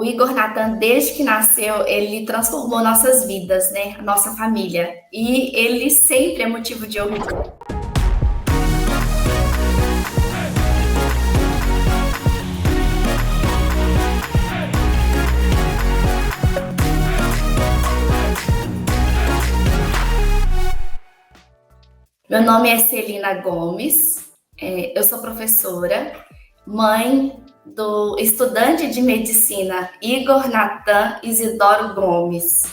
o Igor Natan, desde que nasceu, ele transformou nossas vidas, né? A nossa família. E ele sempre é motivo de orgulho. Meu nome é Celina Gomes, eu sou professora, mãe do estudante de medicina Igor Natan Isidoro Gomes.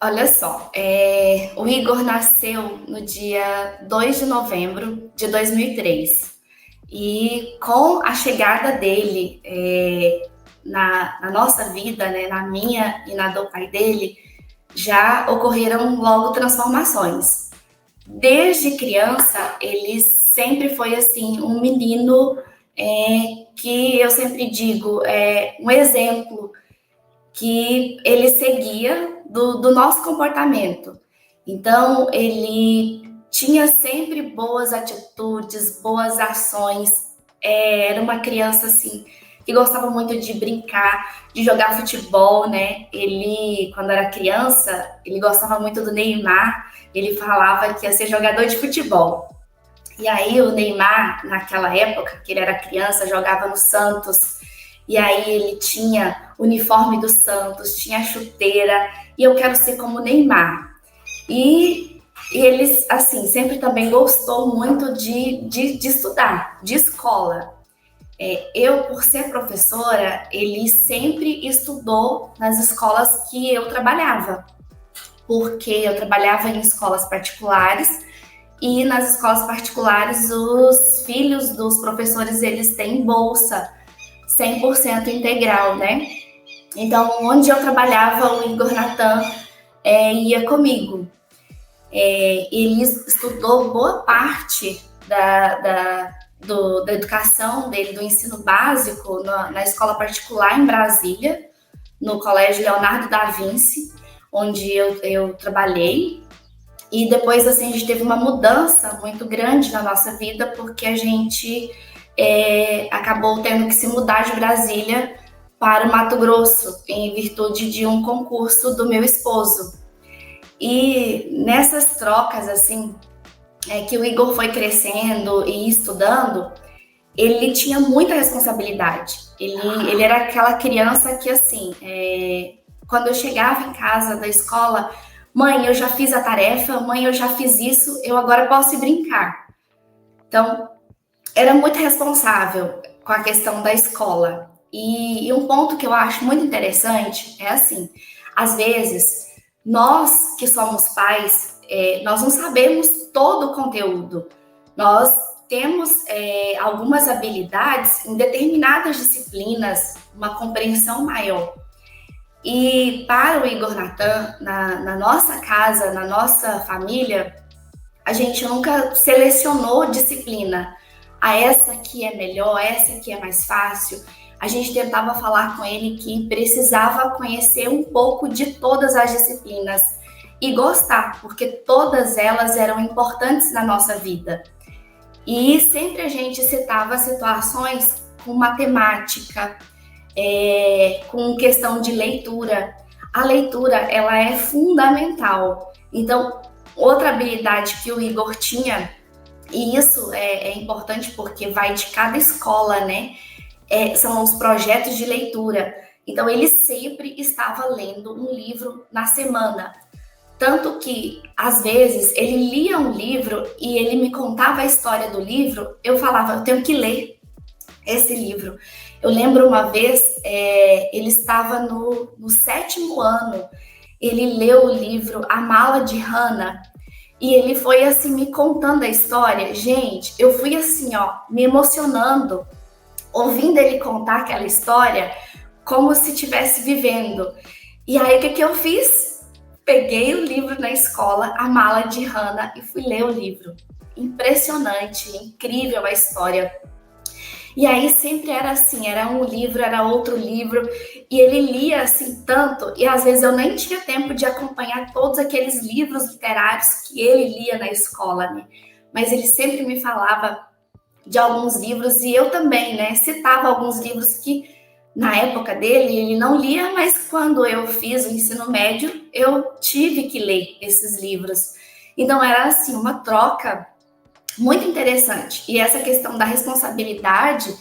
Olha só, o Igor nasceu no dia 2 de novembro de 2003 e com a chegada dele na nossa vida, né, na minha e na do pai dele, já ocorreram logo transformações. Desde criança, ele sempre foi assim um menino que eu sempre digo um exemplo que ele seguia do nosso comportamento. Então, ele tinha sempre boas atitudes, boas ações. Era uma criança assim que gostava muito de brincar, de jogar futebol, né? Ele, quando era criança, ele gostava muito do Neymar. Ele falava que ia ser jogador de futebol. E aí o Neymar, naquela época, que ele era criança, jogava no Santos. E aí ele tinha o uniforme do Santos, tinha a chuteira. E eu quero ser como o Neymar. E ele, assim, sempre também gostou muito de estudar, de escola. Eu, por ser professora, ele sempre estudou nas escolas que eu trabalhava, porque eu trabalhava em escolas particulares e nas escolas particulares os filhos dos professores, eles têm bolsa 100% integral, né? Então, onde eu trabalhava, o Igor Natan ia comigo. Ele estudou boa parte da educação dele, do ensino básico, na escola particular em Brasília, no Colégio Leonardo da Vinci, onde eu trabalhei. E depois, assim, a gente teve uma mudança muito grande na nossa vida, porque a gente acabou tendo que se mudar de Brasília para o Mato Grosso, em virtude de um concurso do meu esposo. E nessas trocas, assim, que o Igor foi crescendo e estudando, ele tinha muita responsabilidade. Ele era aquela criança que, assim, quando eu chegava em casa da escola, mãe, eu já fiz a tarefa, mãe, eu já fiz isso, eu agora posso ir brincar. Então, era muito responsável com a questão da escola. E um ponto que eu acho muito interessante é assim, às vezes, nós que somos pais, nós não sabemos todo o conteúdo. Nós temos algumas habilidades em determinadas disciplinas, uma compreensão maior. E para o Igor Natan, na nossa casa, na nossa família, a gente nunca selecionou disciplina. Essa aqui é melhor, essa aqui é mais fácil. A gente tentava falar com ele que precisava conhecer um pouco de todas as disciplinas e gostar, porque todas elas eram importantes na nossa vida. E sempre a gente citava situações com matemática, com questão de leitura. A leitura, ela é fundamental. Então, outra habilidade que o Igor tinha, e isso é importante porque vai de cada escola, né? São os projetos de leitura. Então, ele sempre estava lendo um livro na semana. Tanto que, às vezes, ele lia um livro e ele me contava a história do livro, eu falava, eu tenho que ler esse livro. Eu lembro uma vez, ele estava no 7º ano, ele leu o livro A Mala de Hannah, e ele foi assim, me contando a história. Gente, eu fui assim, me emocionando, ouvindo ele contar aquela história, como se estivesse vivendo. E aí, o que eu fiz? Peguei o livro na escola, A Mala de Hannah, e fui ler o livro. Impressionante, incrível a história. E aí sempre era assim, era um livro, era outro livro, e ele lia assim tanto, e às vezes eu nem tinha tempo de acompanhar todos aqueles livros literários que ele lia na escola, né? Mas ele sempre me falava de alguns livros, e eu também, né, citava alguns livros que na época dele ele não lia, mas quando eu fiz o ensino médio, eu tive que ler esses livros. Então era assim, uma troca muito interessante. E essa questão da responsabilidade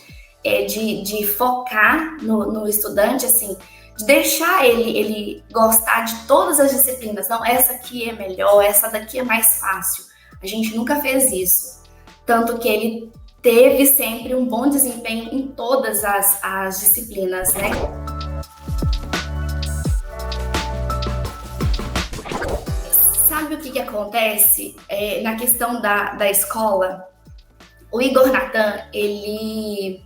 de focar no estudante, assim, de deixar ele gostar de todas as disciplinas. Não, essa aqui é melhor, essa daqui é mais fácil. A gente nunca fez isso. Tanto que ele teve sempre um bom desempenho em todas as disciplinas, né? Sabe o que acontece na questão da escola? O Igor Natan, ele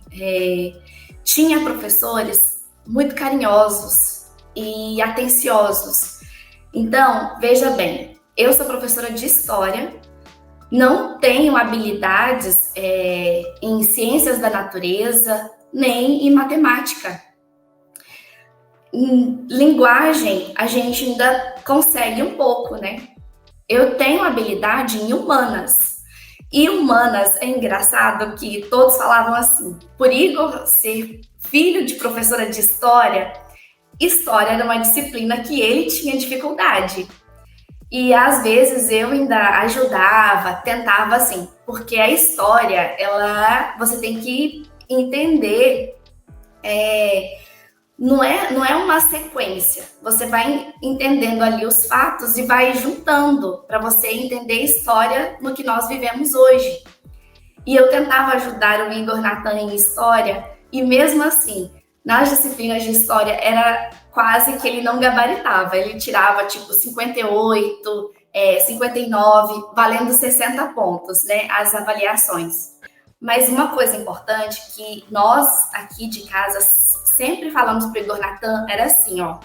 tinha professores muito carinhosos e atenciosos. Então, veja bem, eu sou professora de História, não tenho habilidades em ciências da natureza, nem em matemática. Em linguagem, a gente ainda consegue um pouco, né? Eu tenho habilidade em humanas. E humanas, é engraçado que todos falavam assim, por Igor ser filho de professora de história era uma disciplina que ele tinha dificuldade. E às vezes eu ainda ajudava, tentava assim, porque a história, você tem que entender, não é uma sequência. Você vai entendendo ali os fatos e vai juntando para você entender a história no que nós vivemos hoje. E eu tentava ajudar o Igor Natan em história, e mesmo assim, nas disciplinas de história, era quase que ele não gabaritava. Ele tirava tipo 58, 59, valendo 60 pontos, né, as avaliações. Mas uma coisa importante que nós aqui de casa sempre falamos para o Igor Natan era assim, ó,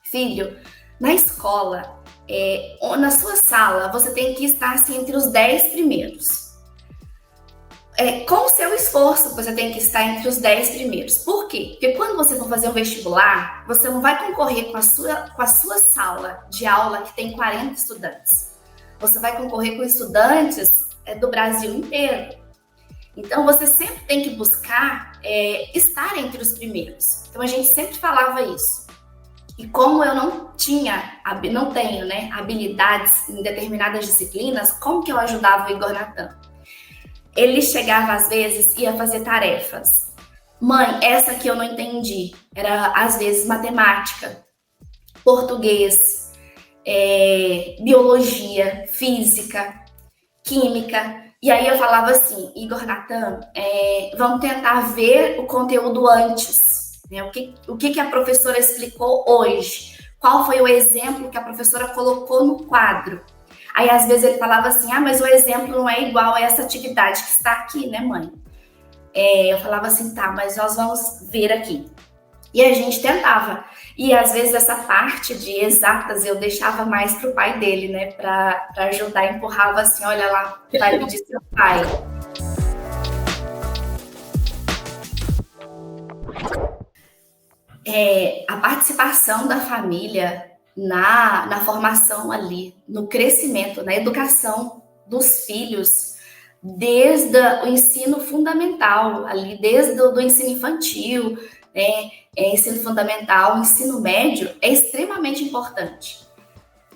filho, na escola, na sua sala, você tem que estar assim, entre os 10 primeiros. Com o seu esforço, você tem que estar entre os 10 primeiros. Por quê? Porque quando você for fazer um vestibular, você não vai concorrer com a sua sala de aula que tem 40 estudantes. Você vai concorrer com estudantes do Brasil inteiro. Então, você sempre tem que buscar estar entre os primeiros. Então, a gente sempre falava isso. E como eu não tenho, né, habilidades em determinadas disciplinas, como que eu ajudava o Igor Natan? Ele chegava, às vezes, ia fazer tarefas. Mãe, essa aqui eu não entendi. Era, às vezes, matemática, português, biologia, física, química. E aí eu falava assim, Igor Natan, vamos tentar ver o conteúdo antes. Né? O que a professora explicou hoje? Qual foi o exemplo que a professora colocou no quadro? Aí, às vezes, ele falava assim, mas o exemplo não é igual a essa atividade que está aqui, né, mãe? Eu falava assim, tá, mas nós vamos ver aqui. E a gente tentava. E, às vezes, essa parte de exatas eu deixava mais para o pai dele, né, para ajudar, empurrava assim, olha lá, vai pedir seu pai. A participação da família na formação ali, no crescimento, na educação dos filhos, desde o ensino fundamental, ali, desde o ensino infantil, né, ensino fundamental, ensino médio, é extremamente importante.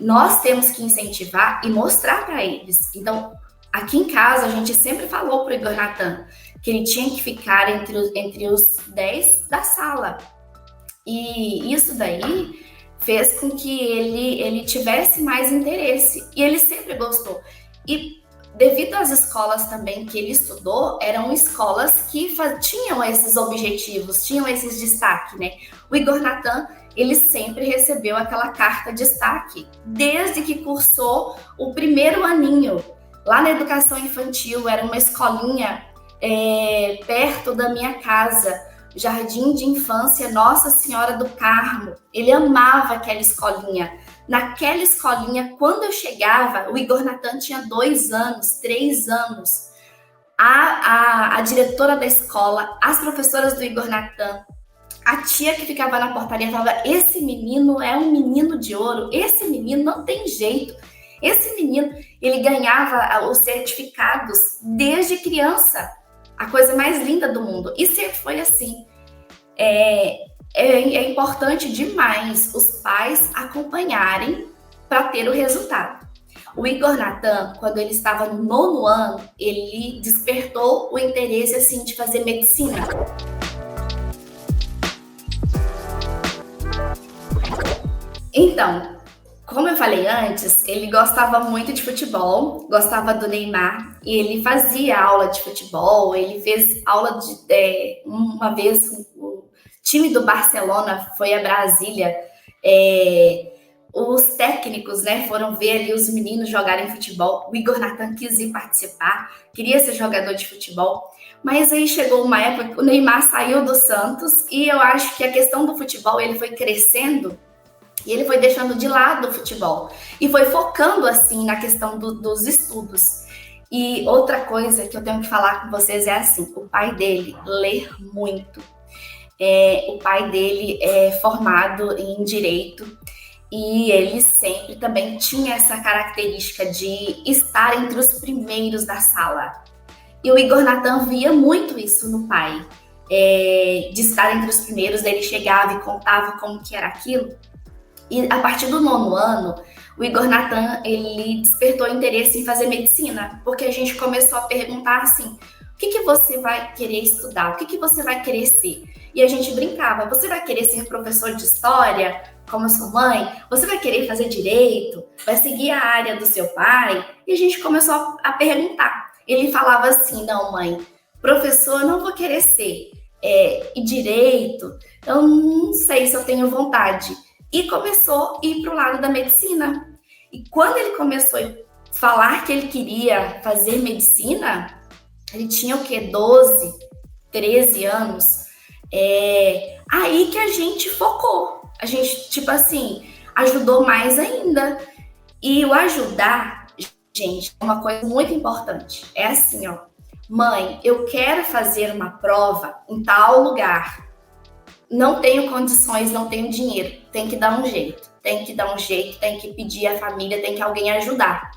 Nós temos que incentivar e mostrar para eles. Então, aqui em casa, a gente sempre falou para o Igor Natan que ele tinha que ficar entre os 10 da sala. E isso daí fez com que ele tivesse mais interesse. E ele sempre gostou. E devido às escolas também que ele estudou, eram escolas que tinham esses objetivos, tinham esses destaques, né? O Igor Natan, ele sempre recebeu aquela carta de destaque, desde que cursou o primeiro aninho. Lá na educação infantil, era uma escolinha perto da minha casa, Jardim de Infância Nossa Senhora do Carmo. Ele amava aquela escolinha. Naquela escolinha, quando eu chegava, o Igor Natan tinha 2 anos, 3 anos. A diretora da escola, as professoras do Igor Natan, a tia que ficava na portaria falava, esse menino é um menino de ouro, esse menino não tem jeito. Esse menino, ele ganhava os certificados desde criança. a coisa mais linda do mundo. E sempre foi assim. É importante demais os pais acompanharem para ter o resultado. O Igor Natan, quando ele estava no 9º ano, ele despertou o interesse assim de fazer medicina. Então, como eu falei antes, ele gostava muito de futebol, gostava do Neymar, e ele fazia aula de futebol, ele fez aula de... uma vez, o time do Barcelona foi a Brasília, os técnicos, né, foram ver ali os meninos jogarem futebol. O Igor Natan quis ir participar, queria ser jogador de futebol, mas aí chegou uma época que o Neymar saiu do Santos e eu acho que a questão do futebol, ele foi crescendo e ele foi deixando de lado o futebol e foi focando assim na questão dos estudos. E outra coisa que eu tenho que falar com vocês é assim, o pai dele lê muito. O pai dele é formado em Direito e ele sempre também tinha essa característica de estar entre os primeiros da sala. E o Igor Natan via muito isso no pai, de estar entre os primeiros, ele chegava e contava como que era aquilo. E a partir do 9º ano, o Igor Natan, ele despertou interesse em fazer medicina, porque a gente começou a perguntar assim, o que você vai querer estudar? O que você vai querer ser? E a gente brincava, você vai querer ser professor de história, como a sua mãe? Você vai querer fazer direito? Vai seguir a área do seu pai? E a gente começou a perguntar. Ele falava assim, não mãe, professor eu não vou querer ser. E direito, eu não sei se eu tenho vontade. E começou a ir para o lado da medicina. E quando ele começou a falar que ele queria fazer medicina, ele tinha o quê? 12, 13 anos. Aí que a gente focou. A gente, tipo assim, ajudou mais ainda. E o ajudar, gente, é uma coisa muito importante. É assim, ó. Mãe, eu quero fazer uma prova em tal lugar. Não tenho condições, não tenho dinheiro. Tem que dar um jeito. Tem que pedir à família, tem que alguém ajudar.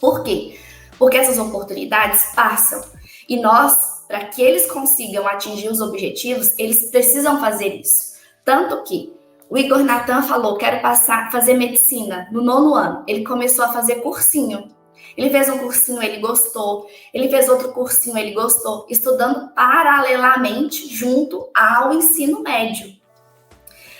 Por quê? Porque essas oportunidades passam. E nós, para que eles consigam atingir os objetivos, eles precisam fazer isso. Tanto que o Igor Natan falou, quero fazer medicina no 9º ano. Ele começou a fazer cursinho. Ele fez um cursinho, ele gostou. Ele fez outro cursinho, ele gostou. Estudando paralelamente junto ao ensino médio.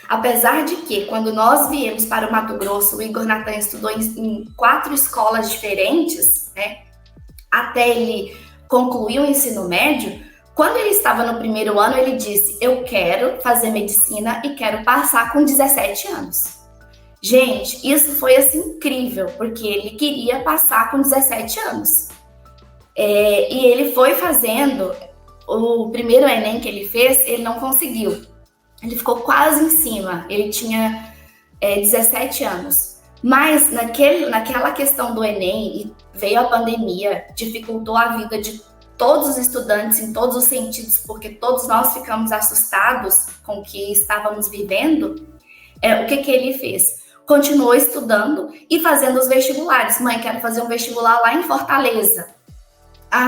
Apesar de que, quando nós viemos para o Mato Grosso, o Igor Natan estudou em 4 escolas diferentes, né? Até ele concluir o ensino médio. Quando ele estava no 1º ano, ele disse, eu quero fazer medicina e quero passar com 17 anos. Gente, isso foi assim incrível, porque ele queria passar com 17 anos. E ele foi fazendo, o primeiro Enem que ele fez, ele não conseguiu. Ele ficou quase em cima, ele tinha 17 anos. Mas naquela questão do Enem, e veio a pandemia, dificultou a vida de todos os estudantes em todos os sentidos, porque todos nós ficamos assustados com o que estávamos vivendo. O que ele fez? Continuou estudando e fazendo os vestibulares. Mãe, quero fazer um vestibular lá em Fortaleza.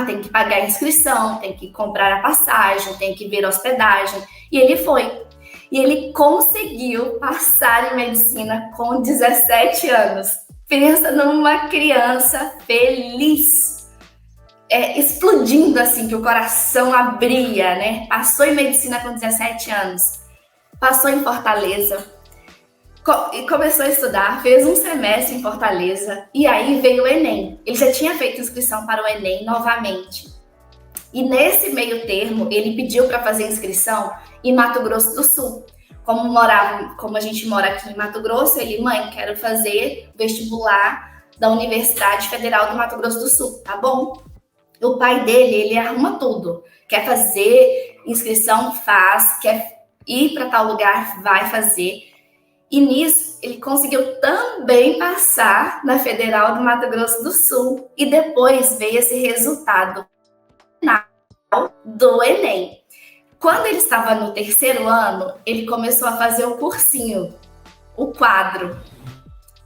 Tem que pagar a inscrição, tem que comprar a passagem, tem que ver a hospedagem. E ele foi. E ele conseguiu passar em medicina com 17 anos. Pensa numa criança feliz, explodindo assim, que o coração abria, né? Passou em medicina com 17 anos. Passou em Fortaleza. E começou a estudar, fez um semestre em Fortaleza e aí veio o Enem. Ele já tinha feito inscrição para o Enem novamente. E nesse meio termo, ele pediu para fazer inscrição em Mato Grosso do Sul. Como a gente mora aqui em Mato Grosso, ele, mãe, quero fazer vestibular da Universidade Federal do Mato Grosso do Sul, tá bom? O pai dele, ele arruma tudo. Quer fazer inscrição, faz. Quer ir para tal lugar, vai fazer. E nisso, ele conseguiu também passar na Federal do Mato Grosso do Sul. E depois veio esse resultado final do Enem. Quando ele estava no 3º ano, ele começou a fazer o cursinho, o quadro.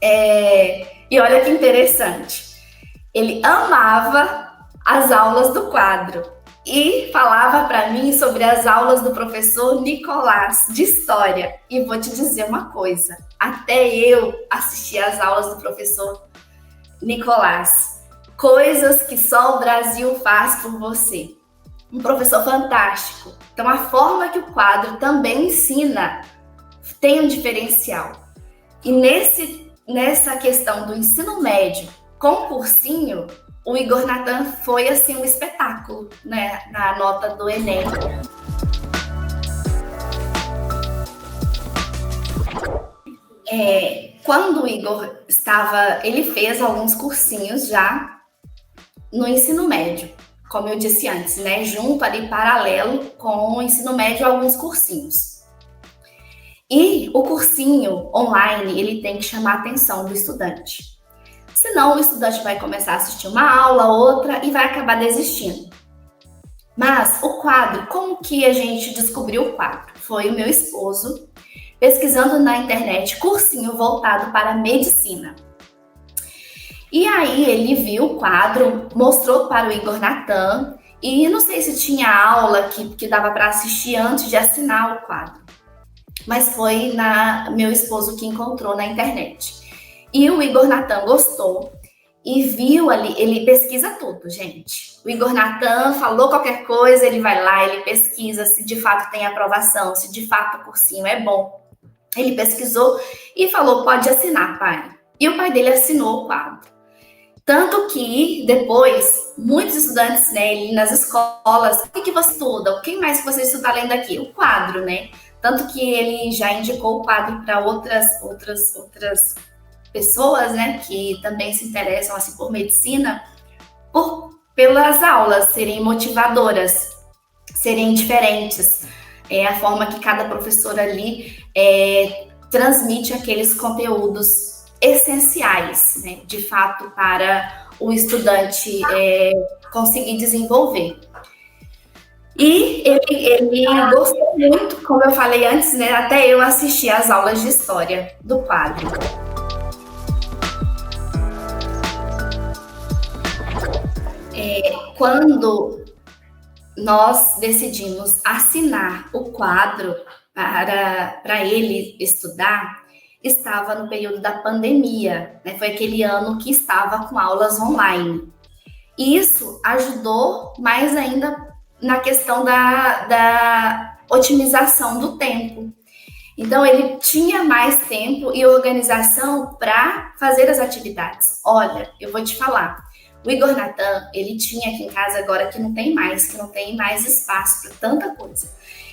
E olha que interessante. Ele amava as aulas do quadro. e falava para mim sobre as aulas do professor Nicolás de História. E vou te dizer uma coisa, até eu assisti às aulas do professor Nicolás. Coisas que só o Brasil faz por você. Um professor fantástico. Então, a forma que o quadro também ensina tem um diferencial. E nessa questão do ensino médio com cursinho, o Igor Natan foi assim um espetáculo, né, na nota do Enem. Quando o Igor ele fez alguns cursinhos já no ensino médio, como eu disse antes, né, junto ali paralelo com o ensino médio, alguns cursinhos. E o cursinho online, ele tem que chamar a atenção do estudante. Senão o estudante vai começar a assistir uma aula, outra e vai acabar desistindo. Mas o quadro, como que a gente descobriu o quadro? Foi o meu esposo pesquisando na internet cursinho voltado para medicina. E aí ele viu o quadro, mostrou para o Igor Natan e não sei se tinha aula que dava para assistir antes de assinar o quadro. Mas foi meu esposo que encontrou na internet. E o Igor Natan gostou e viu ali, ele pesquisa tudo, gente. O Igor Natan falou qualquer coisa, ele vai lá, ele pesquisa se de fato tem aprovação, se de fato o cursinho é bom. Ele pesquisou e falou, pode assinar, pai. E o pai dele assinou o quadro. Tanto que depois, muitos estudantes, né, nas escolas, o que você estuda? O que mais que você estuda além daqui? O quadro, né? Tanto que ele já indicou o quadro para outras pessoas, né, que também se interessam assim por medicina, pelas aulas serem motivadoras, serem diferentes, a forma que cada professor ali transmite aqueles conteúdos essenciais, né, de fato, para o estudante conseguir desenvolver. E ele gostou muito, como eu falei antes, né, até eu assisti às aulas de história do quadro. Quando nós decidimos assinar o quadro para ele estudar, estava no período da pandemia, né? Foi aquele ano que estava com aulas online. E isso ajudou mais ainda na questão da otimização do tempo. Então, ele tinha mais tempo e organização para fazer as atividades. Olha, eu vou te falar, o Igor Natan, ele tinha aqui em casa agora que não tem mais espaço para tanta coisa.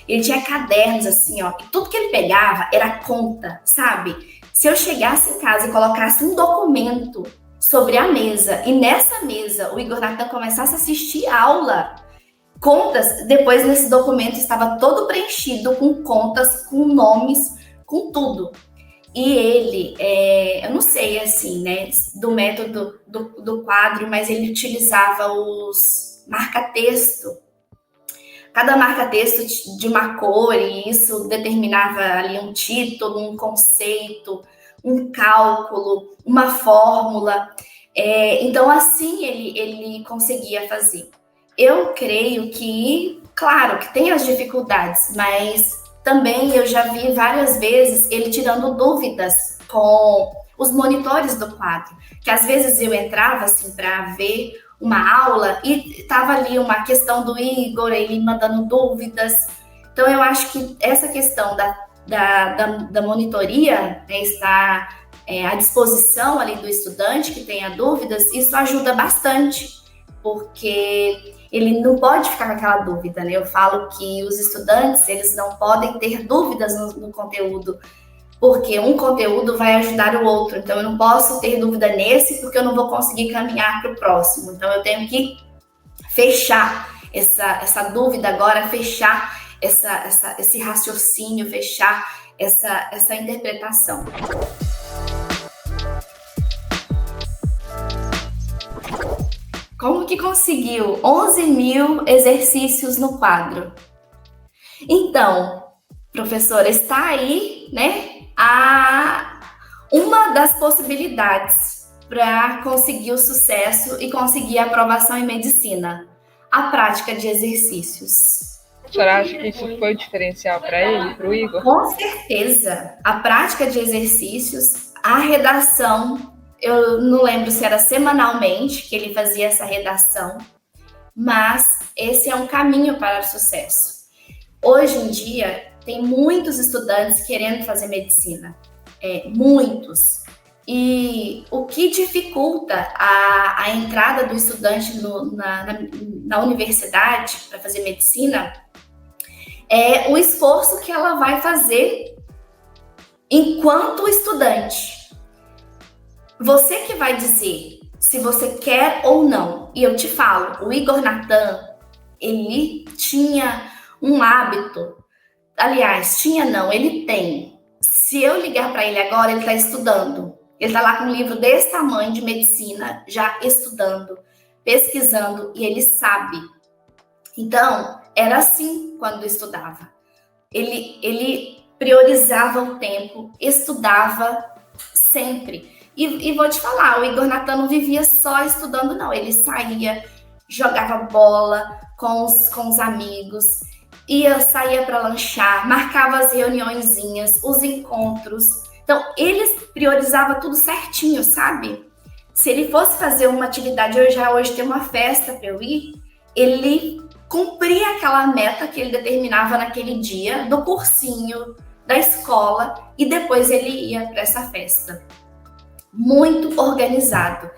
Ele tinha cadernos assim, ó, e tudo que ele pegava era conta, sabe? Se eu chegasse em casa e colocasse um documento sobre a mesa, e nessa mesa o Igor Natan começasse a assistir aula, contas, depois nesse documento estava todo preenchido com contas, com nomes, com tudo. E ele, eu não sei assim, né, do método do quadro, mas ele utilizava os marca-texto. Cada marca-texto de uma cor, e isso determinava ali um título, um conceito, um cálculo, uma fórmula. Então, assim ele conseguia fazer. Eu creio que, claro, que tem as dificuldades, mas também eu já vi várias vezes ele tirando dúvidas com os monitores do quadro, que às vezes eu entrava assim para ver uma aula e estava ali uma questão do Igor, ele mandando dúvidas. Então eu acho que essa questão da monitoria, né, está à disposição ali do estudante que tenha dúvidas, isso ajuda bastante, porque ele não pode ficar com aquela dúvida, né? Eu falo que os estudantes, eles não podem ter dúvidas no conteúdo, porque um conteúdo vai ajudar o outro. Então, eu não posso ter dúvida nesse, porque eu não vou conseguir caminhar para o próximo. Então, eu tenho que fechar essa dúvida agora, fechar esse raciocínio, fechar essa interpretação. Como que conseguiu 11 mil exercícios no quadro? Então, professora, está aí, né, uma das possibilidades para conseguir o sucesso e conseguir a aprovação em medicina. a prática de exercícios. A senhora acha que isso foi diferencial para ele, para o Igor? Com certeza. A prática de exercícios, a redação, eu não lembro se era semanalmente que ele fazia essa redação, mas esse é um caminho para o sucesso. Hoje em dia, tem muitos estudantes querendo fazer medicina, muitos. E o que dificulta a entrada do estudante na universidade para fazer medicina é o esforço que ela vai fazer enquanto estudante. Você que vai dizer se você quer ou não. E eu te falo, o Igor Natan, ele tinha um hábito. Aliás, ele tem. Se eu ligar para ele agora, ele está estudando. Ele está lá com um livro desse tamanho de medicina, já estudando, pesquisando, e ele sabe. Então, era assim quando estudava. Ele priorizava o tempo, estudava sempre. E vou te falar, o Igor Natan não vivia só estudando, não. Ele saía, jogava bola com os amigos, saía para lanchar, marcava as reuniõezinhas, os encontros. Então, ele priorizava tudo certinho, sabe? Se ele fosse fazer uma atividade, hoje tem uma festa para eu ir, ele cumpria aquela meta que ele determinava naquele dia, do cursinho, da escola, e depois ele ia para essa festa. Muito organizado.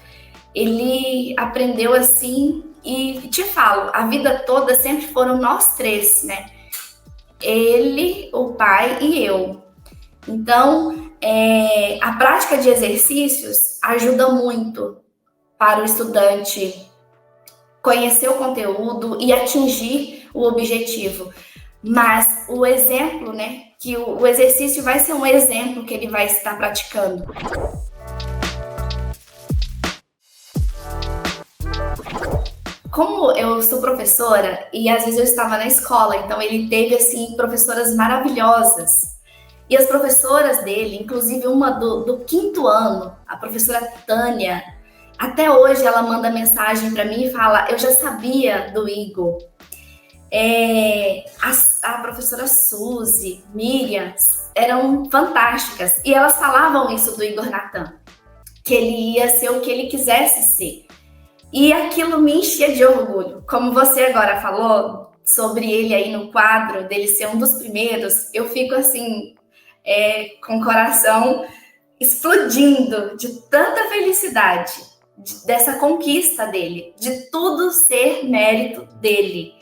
Ele aprendeu assim, e te falo, a vida toda sempre foram nós três, né? Ele, o pai e eu. Então, a prática de exercícios ajuda muito para o estudante conhecer o conteúdo e atingir o objetivo. Mas o exemplo, né? Que o exercício vai ser um exemplo que ele vai estar praticando. Como eu sou professora e às vezes eu estava na escola, então ele teve assim professoras maravilhosas. E as professoras dele, inclusive uma do 5º ano, a professora Tânia, até hoje ela manda mensagem para mim e fala: eu já sabia do Igor. A professora Suzy, Miriam, eram fantásticas. E elas falavam isso do Igor Natan, que ele ia ser o que ele quisesse ser. E aquilo me enchia de orgulho. Como você agora falou sobre ele aí no quadro, dele ser um dos primeiros, eu fico assim, com o coração explodindo de tanta felicidade dessa conquista dele, de tudo ser mérito dele.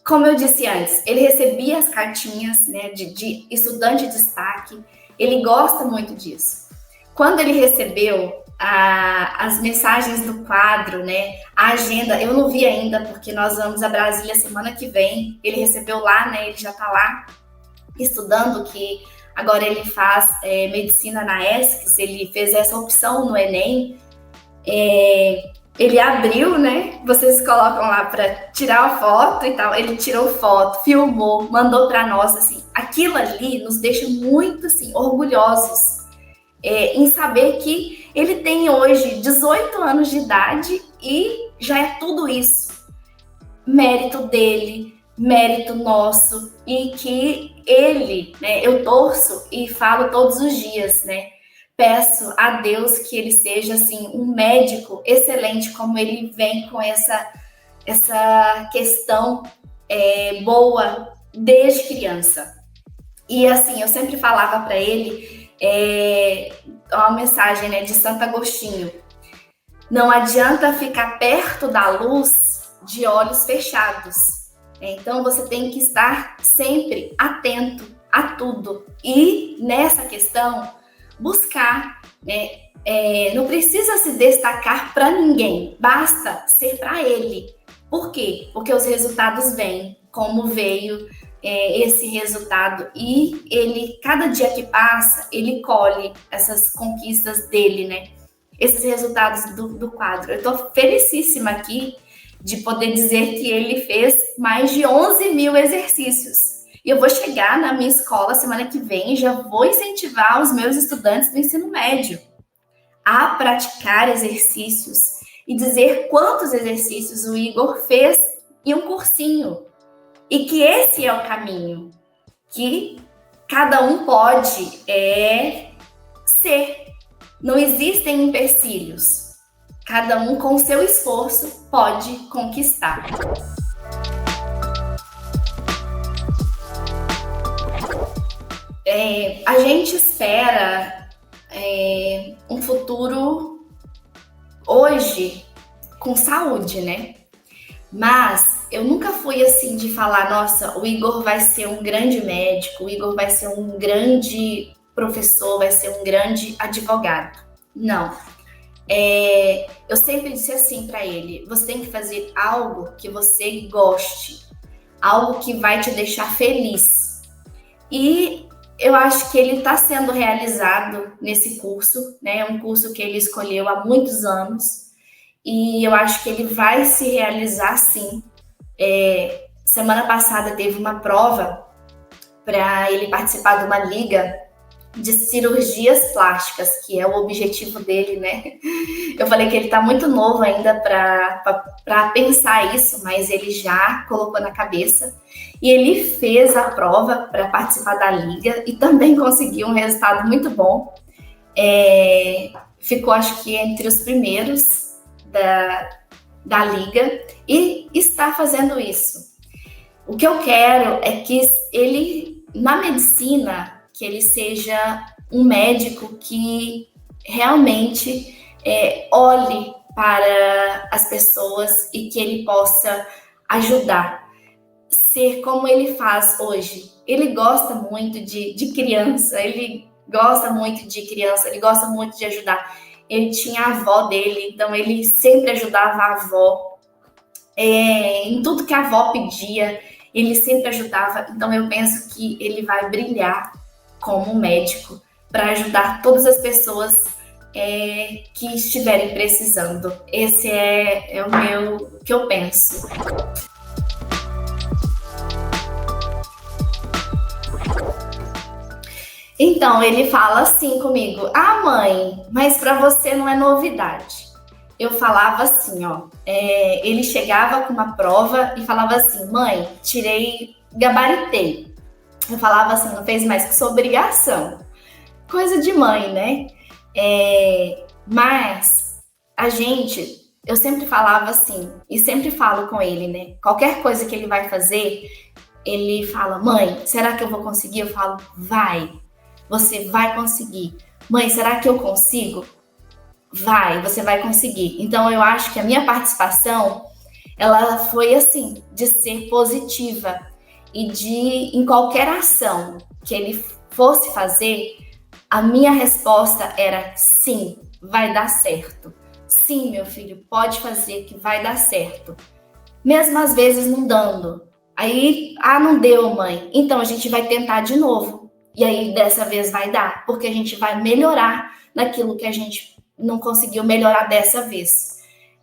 Como eu disse antes, ele recebia as cartinhas, né, de estudante de destaque, ele gosta muito disso. Quando ele recebeu as mensagens do quadro, né, a agenda, eu não vi ainda, porque nós vamos a Brasília semana que vem, ele recebeu lá, né, ele já está lá estudando, que agora ele faz medicina na ESCS, ele fez essa opção no Enem, ele abriu, né, vocês colocam lá para tirar a foto e tal, ele tirou foto, filmou, mandou para nós, assim, aquilo ali nos deixa muito, assim, orgulhosos, em saber que ele tem hoje 18 anos de idade e já é tudo isso. Mérito dele, mérito nosso, e que ele, né, eu torço e falo todos os dias, né, peço a Deus que ele seja, assim, um médico excelente, como ele vem com essa questão boa desde criança. E, assim, eu sempre falava para ele uma mensagem, né, de Santo Agostinho: não adianta ficar perto da luz de olhos fechados. Então, você tem que estar sempre atento a tudo. E, nessa questão, buscar, né, não precisa se destacar para ninguém, basta ser para ele. Por quê? Porque os resultados vêm, como veio esse resultado, e ele, cada dia que passa, ele colhe essas conquistas dele, né? Esses resultados do quadro. Eu tô felicíssima aqui de poder dizer que ele fez mais de 11 mil exercícios. E eu vou chegar na minha escola semana que vem e já vou incentivar os meus estudantes do ensino médio a praticar exercícios e dizer quantos exercícios o Igor fez e um cursinho. E que esse é o caminho, que cada um pode ser. Não existem empecilhos. Cada um com seu esforço pode conquistar. A gente espera um futuro hoje com saúde, né? Mas eu nunca fui assim de falar, nossa, o Igor vai ser um grande médico, o Igor vai ser um grande professor, vai ser um grande advogado. Não. Eu sempre disse assim para ele, você tem que fazer algo que você goste, algo que vai te deixar feliz. E eu acho que ele está sendo realizado nesse curso, né? É um curso que ele escolheu há muitos anos e eu acho que ele vai se realizar sim. Semana passada teve uma prova para ele participar de uma liga de cirurgias plásticas, que é o objetivo dele, né? Eu falei que ele está muito novo ainda para pensar isso, mas ele já colocou na cabeça. E ele fez a prova para participar da liga e também conseguiu um resultado muito bom. Ficou, acho que, entre os primeiros da liga e está fazendo isso. O que eu quero é que ele, na medicina, que ele seja um médico que realmente olhe para as pessoas e que ele possa ajudar. Ser como ele faz hoje. Ele gosta muito de criança, ele gosta muito de ajudar. Ele tinha a avó dele, então ele sempre ajudava a avó. Em tudo que a avó pedia, ele sempre ajudava. Então eu penso que ele vai brilhar como médico para ajudar todas as pessoas que estiverem precisando. Esse é o que eu penso. Então, ele fala assim comigo, mãe, mas para você não é novidade. Eu falava assim, ele chegava com uma prova e falava assim, mãe, gabaritei. Eu falava assim, não fez mais que sua obrigação. Coisa de mãe, né? Mas eu sempre falava assim, e sempre falo com ele, né? Qualquer coisa que ele vai fazer, ele fala, mãe, será que eu vou conseguir? Eu falo, vai, você vai conseguir. Mãe, será que eu consigo? Vai, você vai conseguir. Então, eu acho que a minha participação, ela foi assim, de ser positiva e em qualquer ação que ele fosse fazer, a minha resposta era sim, vai dar certo. Sim, meu filho, pode fazer que vai dar certo. Mesmo às vezes não dando. Aí, não deu, mãe. Então a gente vai tentar de novo. E aí dessa vez vai dar, porque a gente vai melhorar naquilo que a gente não conseguiu melhorar dessa vez.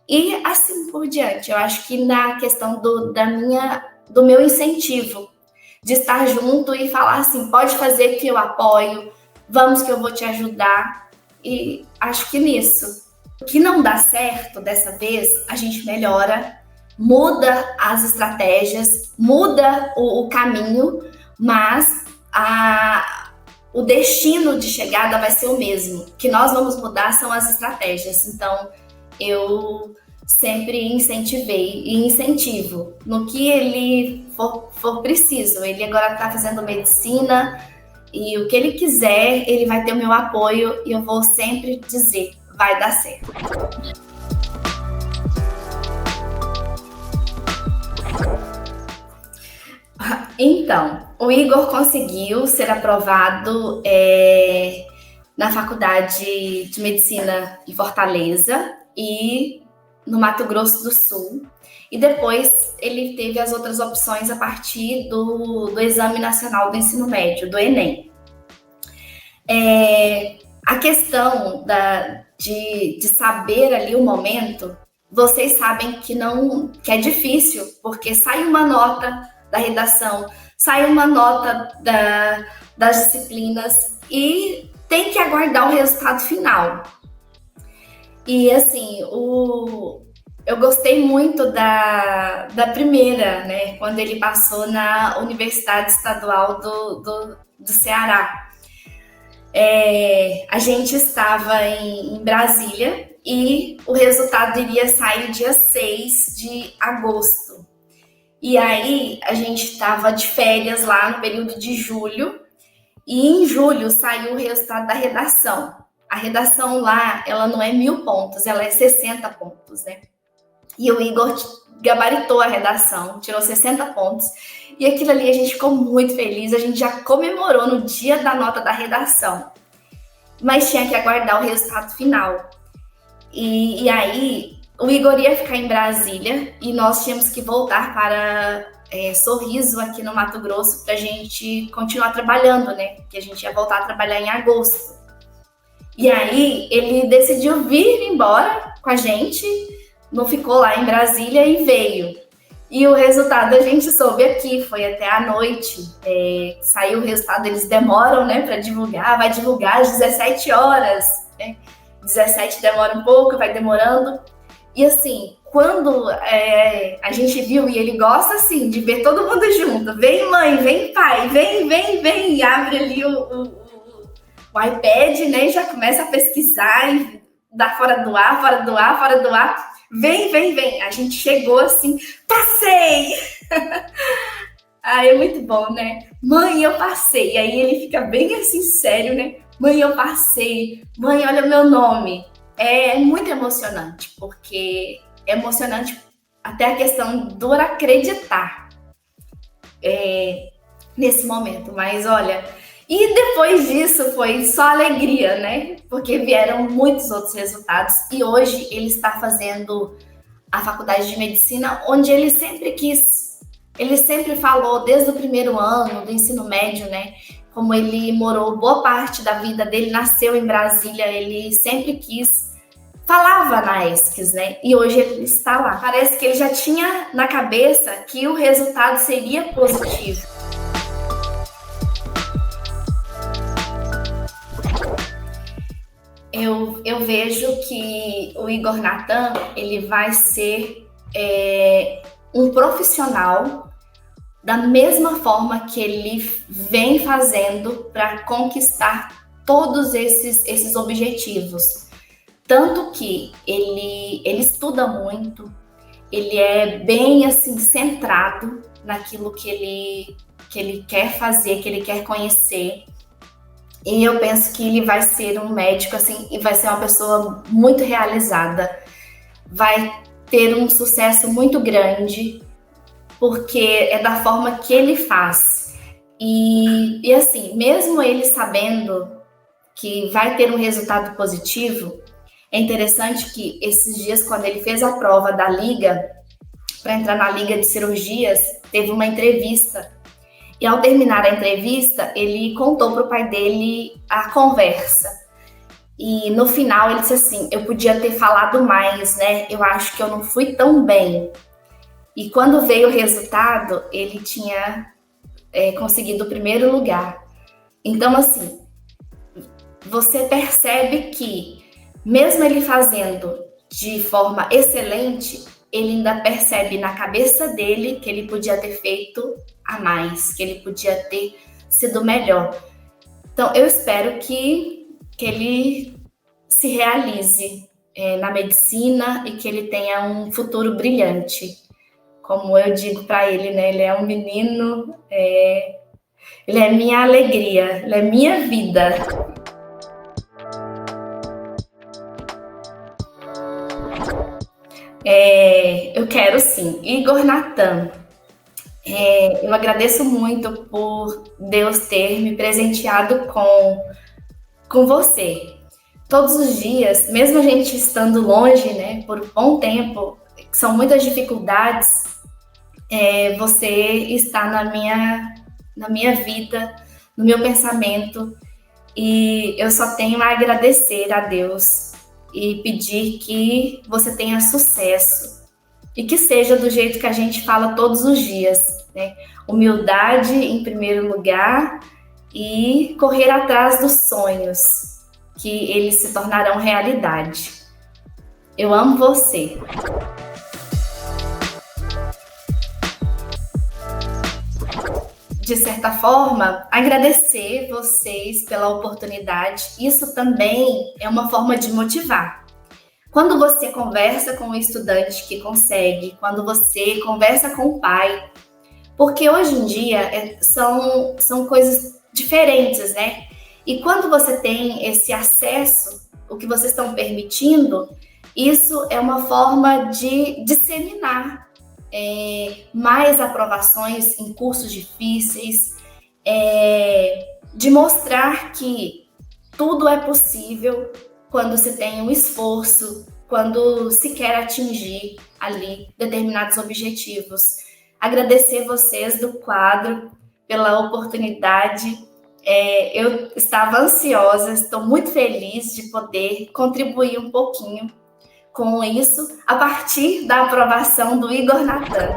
E assim por diante. Eu acho que na questão do meu incentivo, de estar junto e falar assim, pode fazer que eu apoio, vamos que eu vou te ajudar. E acho que nisso. O que não dá certo dessa vez, a gente melhora, muda as estratégias, muda o caminho, mas o destino de chegada vai ser o mesmo. O que nós vamos mudar são as estratégias. Então, eu sempre incentivei e incentivo no que ele for preciso. Ele agora está fazendo medicina e o que ele quiser, ele vai ter o meu apoio e eu vou sempre dizer, vai dar certo. Então, o Igor conseguiu ser aprovado na Faculdade de Medicina em Fortaleza e no Mato Grosso do Sul. E depois ele teve as outras opções a partir do Exame Nacional do Ensino Médio, do Enem. A questão de saber ali o momento, vocês sabem que é difícil, porque sai uma nota da redação, sai uma nota das disciplinas e tem que aguardar o resultado final. E assim, eu gostei muito da primeira, né? Quando ele passou na Universidade Estadual do Ceará. A gente estava em Brasília e o resultado iria sair dia 6 de agosto. E aí a gente estava de férias lá no período de julho, e em julho saiu o resultado da redação. A redação lá, ela não é 1.000 pontos, ela é 60 pontos, né? E o Igor gabaritou a redação, tirou 60 pontos. E aquilo ali a gente ficou muito feliz, a gente já comemorou no dia da nota da redação. Mas tinha que aguardar o resultado final. E aí, o Igor ia ficar em Brasília e nós tínhamos que voltar para Sorriso, aqui no Mato Grosso, para a gente continuar trabalhando, né? Porque a gente ia voltar a trabalhar em agosto. E aí, ele decidiu vir embora com a gente, não ficou lá em Brasília e veio. E o resultado a gente soube aqui, foi até à noite. Saiu o resultado, eles demoram, né, para divulgar, vai divulgar às 17 horas, né? 17 demora um pouco, vai demorando. E assim, quando a gente viu, e ele gosta assim, de ver todo mundo junto. Vem mãe, vem pai, vem, e abre ali o iPad, né, e já começa a pesquisar e dá fora do ar. Vem. A gente chegou assim, passei! É muito bom, né? Mãe, eu passei. E aí ele fica bem assim, sério, né? Mãe, eu passei. Mãe, olha o meu nome. É muito emocionante, porque é emocionante até a questão do acreditar nesse momento. Mas olha, e depois disso foi só alegria, né? Porque vieram muitos outros resultados e hoje ele está fazendo a faculdade de medicina, onde ele sempre quis. Ele sempre falou desde o primeiro ano do ensino médio, né? Como ele morou boa parte da vida dele, nasceu em Brasília, ele sempre quis, falava na ESCS, né? E hoje ele está lá. Parece que ele já tinha na cabeça que o resultado seria positivo. Eu vejo que o Igor Natan, ele vai ser um profissional da mesma forma que ele vem fazendo para conquistar todos esses objetivos. Tanto que ele estuda muito, ele é bem assim centrado naquilo que ele quer fazer, que ele quer conhecer. E eu penso que ele vai ser um médico assim, e vai ser uma pessoa muito realizada. Vai ter um sucesso muito grande, porque é da forma que ele faz. E assim, mesmo ele sabendo que vai ter um resultado positivo, é interessante que esses dias, quando ele fez a prova da liga, para entrar na liga de cirurgias, teve uma entrevista. E ao terminar a entrevista, ele contou para o pai dele a conversa. E no final ele disse assim, eu podia ter falado mais, né? Eu acho que eu não fui tão bem. E quando veio o resultado, ele tinha conseguido o primeiro lugar. Então, assim, você percebe que, mesmo ele fazendo de forma excelente, ele ainda percebe na cabeça dele que ele podia ter feito a mais, que ele podia ter sido melhor. Então, eu espero que ele se realize na medicina e que ele tenha um futuro brilhante. Como eu digo para ele, né? Ele é um menino, ele é minha alegria, ele é minha vida. Eu quero sim. Igor Natan, eu agradeço muito por Deus ter me presenteado com você. Todos os dias, mesmo a gente estando longe, né, por um bom tempo, são muitas dificuldades, você está na minha vida, no meu pensamento, e eu só tenho a agradecer a Deus e pedir que você tenha sucesso e que seja do jeito que a gente fala todos os dias, né? Humildade em primeiro lugar e correr atrás dos sonhos, que eles se tornarão realidade. Eu amo você. de certa forma, agradecer vocês pela oportunidade. Isso também é uma forma de motivar. Quando você conversa com um estudante que consegue, quando você conversa com o pai, porque hoje em dia são coisas diferentes, né? E quando você tem esse acesso, o que vocês estão permitindo, isso é uma forma de disseminar mais aprovações em cursos difíceis, de mostrar que tudo é possível quando se tem um esforço, quando se quer atingir ali determinados objetivos. Agradecer vocês do quadro pela oportunidade. Eu estava ansiosa, estou muito feliz de poder contribuir um pouquinho com isso a partir da aprovação do Igor Natan.